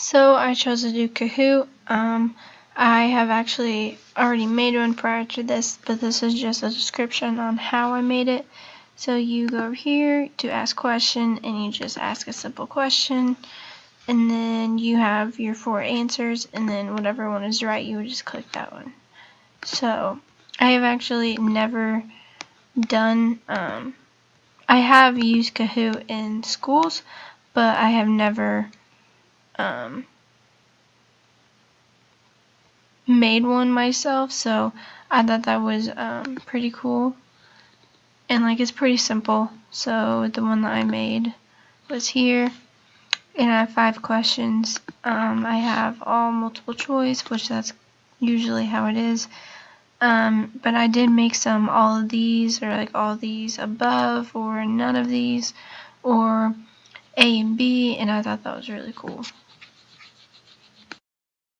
So I chose to do Kahoot. I have actually already made one prior to this, but this is just a description on how I made it. So you go over here to ask question, and you just ask a simple question, and then you have your 4 answers, and then whatever one is right, you would just click that one. So I have actually never done, I have used Kahoot in schools, but I have never made one myself, so I thought that was pretty cool, and like it's pretty simple. So the one that I made was here, and I have 5 questions. I have all multiple choice, which that's usually how it is, but I did make some all of these, or like all these above, or none of these, or A and B, and I thought that was really cool.